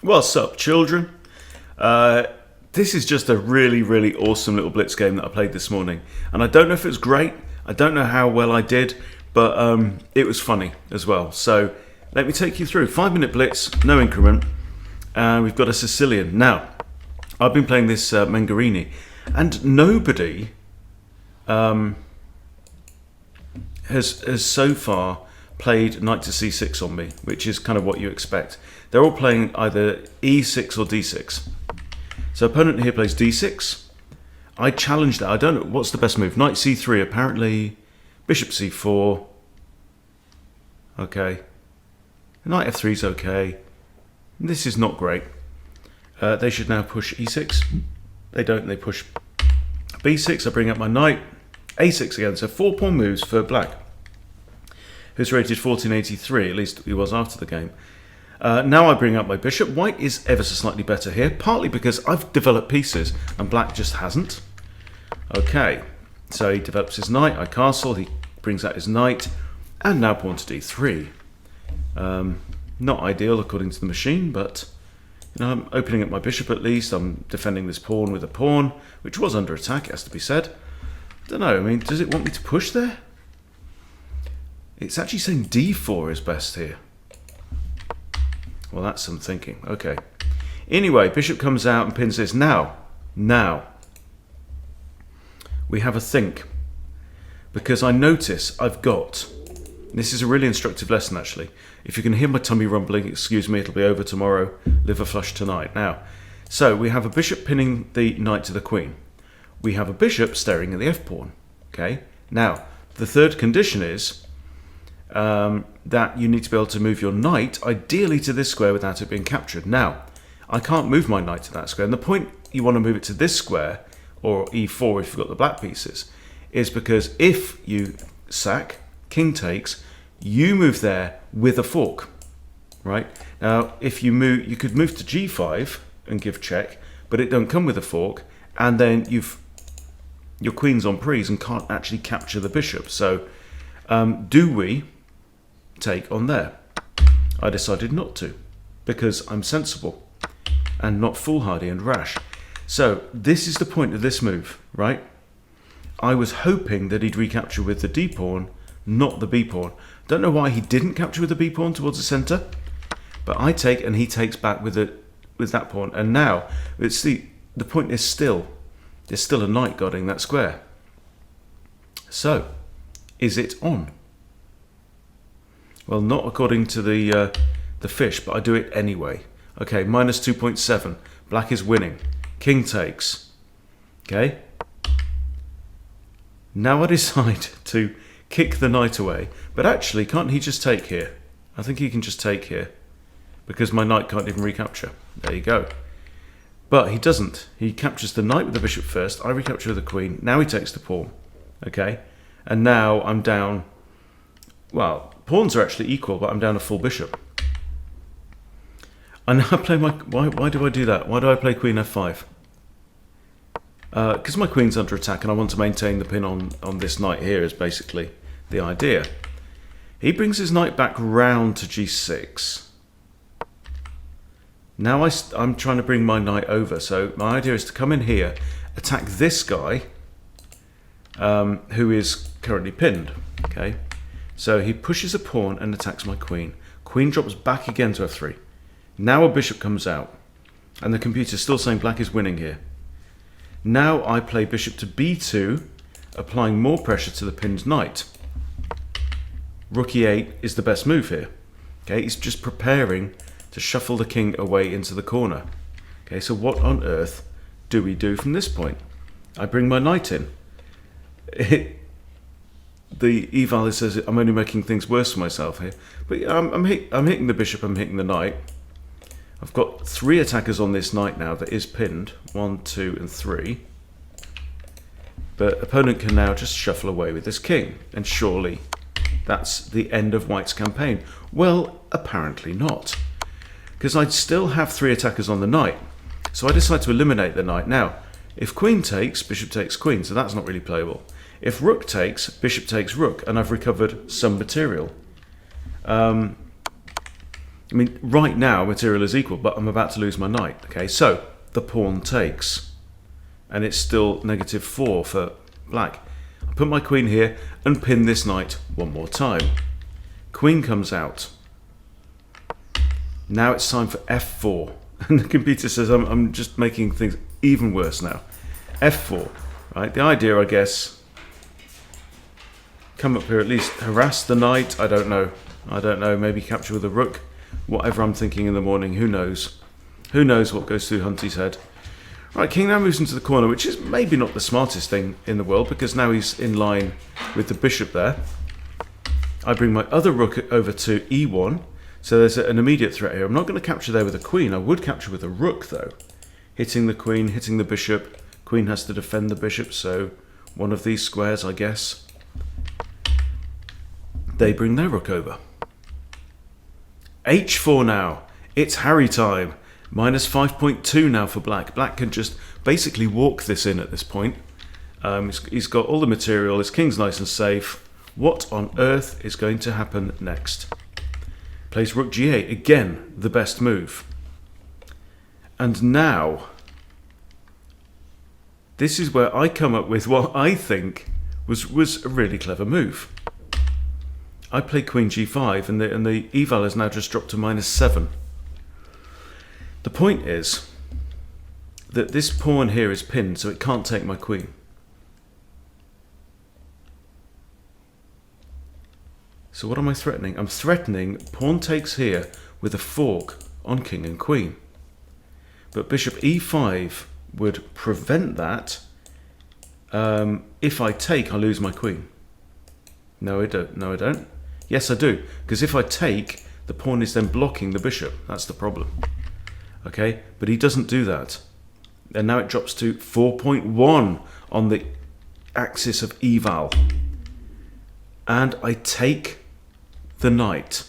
What's up, children? This is just a really, really awesome little blitz game that I played this morning. And I don't know if it was great. I don't know how well I did, but it was funny as well. So let me take you through. 5-minute blitz, no increment. And we've got a Sicilian. Now, I've been playing this Mengarini, and nobody has so far played knight to c6 on me, which is kind of what you expect. They're all playing either e6 or d6. So opponent here plays d6. I challenged that. I don't know what's the best move. Knight c3 apparently. Bishop c4. Okay. Knight f3 is okay. This is not great. They should now push e6. They don't. They push b6. I bring up my knight. a6 again. So 4 pawn moves for black, who's rated 1483, at least he was after the game. Now I bring up my bishop. White is ever so slightly better here, partly because I've developed pieces and black just hasn't. Okay, so he develops his knight, I castle, he brings out his knight, and now pawn to d3. Not ideal according to the machine, but you know, I'm opening up my bishop at least. I'm defending this pawn with a pawn, which was under attack, it has to be said. I don't know, I mean, does it want me to push there? It's actually saying d4 is best here. Well, that's some thinking. Okay. Anyway, bishop comes out and pins this. Now, we have a think. Because I notice I've got... This is a really instructive lesson, actually. If you can hear my tummy rumbling, excuse me, it'll be over tomorrow. Liver flush tonight. Now, so we have a bishop pinning the knight to the queen. We have a bishop staring at the f-pawn. Okay. Now, the third condition is... that you need to be able to move your knight, ideally to this square without it being captured. Now, I can't move my knight to that square, and the point you want to move it to this square, or e4 if you've got the black pieces, is because if you sack, king takes, you move there with a fork, right? Now, if you move, you could move to g5 and give check, but it don't come with a fork, and then your queen's on prise and can't actually capture the bishop. So, do we take on there? I decided not to, because I'm sensible and not foolhardy and rash. So this is the point of this move, right? I was hoping that he'd recapture with the d pawn, not the b pawn. Don't know why he didn't capture with the b pawn towards the center, but I take and he takes back with that pawn. And now it's the point is there's still a knight guarding that square. So is it on? Well, not according to the fish, but I do it anyway. Okay, minus 2.7. Black is winning. King takes. Okay. Now I decide to kick the knight away. But actually, can't he just take here? I think he can just take here, because my knight can't even recapture. There you go. But he doesn't. He captures the knight with the bishop first. I recapture the queen. Now he takes the pawn. Okay. And now I'm down... Well, pawns are actually equal, but I'm down a full bishop. I now play my... Why do I do that? Why do I play queen f5? Because my queen's under attack and I want to maintain the pin on this knight here is basically the idea. He brings his knight back round to g6. Now I'm trying to bring my knight over. So my idea is to come in here, attack this guy, who is currently pinned. Okay. So he pushes a pawn and attacks my queen. Queen drops back again to f3. Now a bishop comes out. And the computer's still saying black is winning here. Now I play bishop to b2, applying more pressure to the pinned knight. Rook e8 is the best move here. Okay, he's just preparing to shuffle the king away into the corner. Okay, so what on earth do we do from this point? I bring my knight in. The eval says I'm only making things worse for myself here, but I'm hitting the bishop, I'm hitting the knight. I've got 3 attackers on this knight now that is pinned, 1, 2, and 3. But opponent can now just shuffle away with this king, and surely that's the end of White's campaign. Well, apparently not, because I'd still have 3 attackers on the knight, so I decide to eliminate the knight. Now, if queen takes, bishop takes queen, so that's not really playable. If rook takes, bishop takes rook, and I've recovered some material. I mean, right now material is equal, but I'm about to lose my knight. Okay, so the pawn takes, and it's still -4 for black. I put my queen here and pin this knight one more time. Queen comes out. Now it's time for f4, and the computer says I'm just making things even worse now. f4, right? The idea, I guess, come up here, at least harass the knight. I don't know, maybe capture with a rook. Whatever I'm thinking in the morning, who knows? Who knows what goes through Hunty's head? Right, king now moves into the corner, which is maybe not the smartest thing in the world, because now he's in line with the bishop there. I bring my other rook over to e1, so there's an immediate threat here. I'm not going to capture there with a queen. I would capture with a rook, though. Hitting the queen, hitting the bishop. Queen has to defend the bishop, so one of these squares, I guess. They bring their rook over. h4 now. It's Harry time. -5.2 now for black. Black can just basically walk this in at this point. He's got all the material. His king's nice and safe. What on earth is going to happen next? Plays rook g8. Again, the best move. And now, this is where I come up with what I think was a really clever move. I play queen g5, and the eval has now just dropped to -7. The point is that this pawn here is pinned, so it can't take my queen. So what am I threatening? I'm threatening pawn takes here with a fork on king and queen. But bishop e5 would prevent that. If I take, I lose my queen. No, I don't. No, I don't. Yes, I do. Because if I take, the pawn is then blocking the bishop. That's the problem. Okay, but he doesn't do that. And now it drops to 4.1 on the axis of eval. And I take the knight.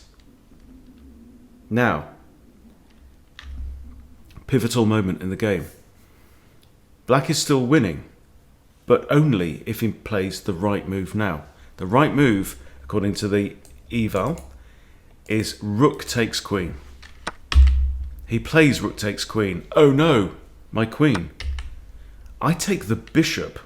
Now, pivotal moment in the game. Black is still winning, but only if he plays the right move now. The right move, according to the eval, is rook takes queen. He plays rook takes queen. Oh no, my queen. I take the bishop.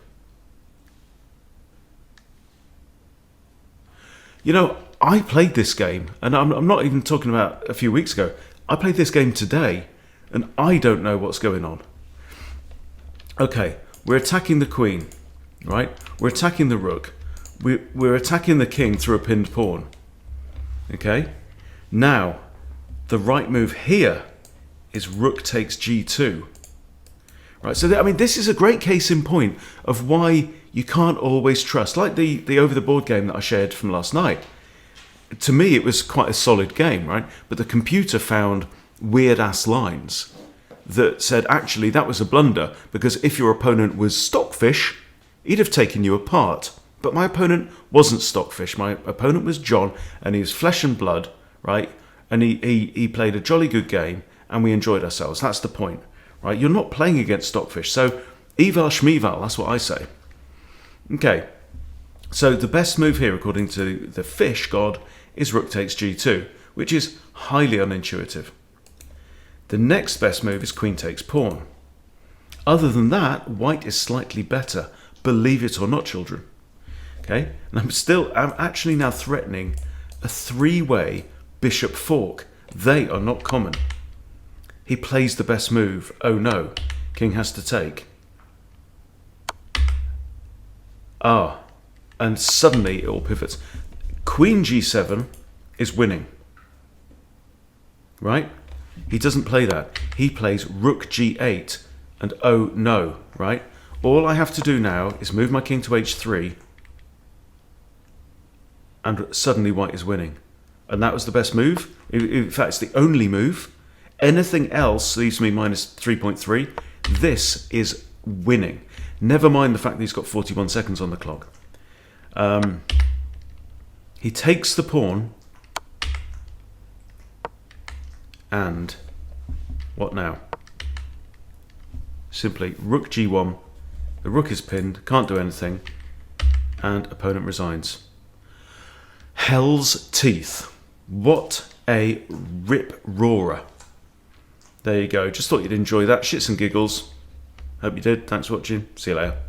You know, I played this game, and I'm not even talking about a few weeks ago. I played this game today, and I don't know what's going on. Okay, we're attacking the queen, right? We're attacking the rook. We're attacking the king through a pinned pawn. Okay? Now, the right move here is rook takes g2. Right, so I mean, this is a great case in point of why you can't always trust. Like the over-the-board game that I shared from last night. To me, it was quite a solid game, right? But the computer found weird-ass lines that said, actually, that was a blunder, because if your opponent was Stockfish, he'd have taken you apart. But my opponent wasn't Stockfish. My opponent was John, and he was flesh and blood, right? And he played a jolly good game, and we enjoyed ourselves. That's the point, right? You're not playing against Stockfish. So, eval schmeval, that's what I say. Okay, so the best move here, according to the fish god, is rook takes g2, which is highly unintuitive. The next best move is queen takes pawn. Other than that, white is slightly better. Believe it or not, children. Okay, and I'm actually now threatening a three-way bishop fork. They are not common. He plays the best move. Oh no, king has to take. Ah, and suddenly it all pivots. Queen g7 is winning. Right? He doesn't play that. He plays rook g8, and oh no, right? All I have to do now is move my king to h3, and suddenly white is winning. And that was the best move. In fact, it's the only move. Anything else leaves me -3.3. This is winning. Never mind the fact that he's got 41 seconds on the clock. He takes the pawn. And what now? Simply rook g1. The rook is pinned, can't do anything, and opponent resigns. Hell's teeth. What a rip roarer. There you go. Just thought you'd enjoy that. Shits and giggles. Hope you did. Thanks for watching. See you later.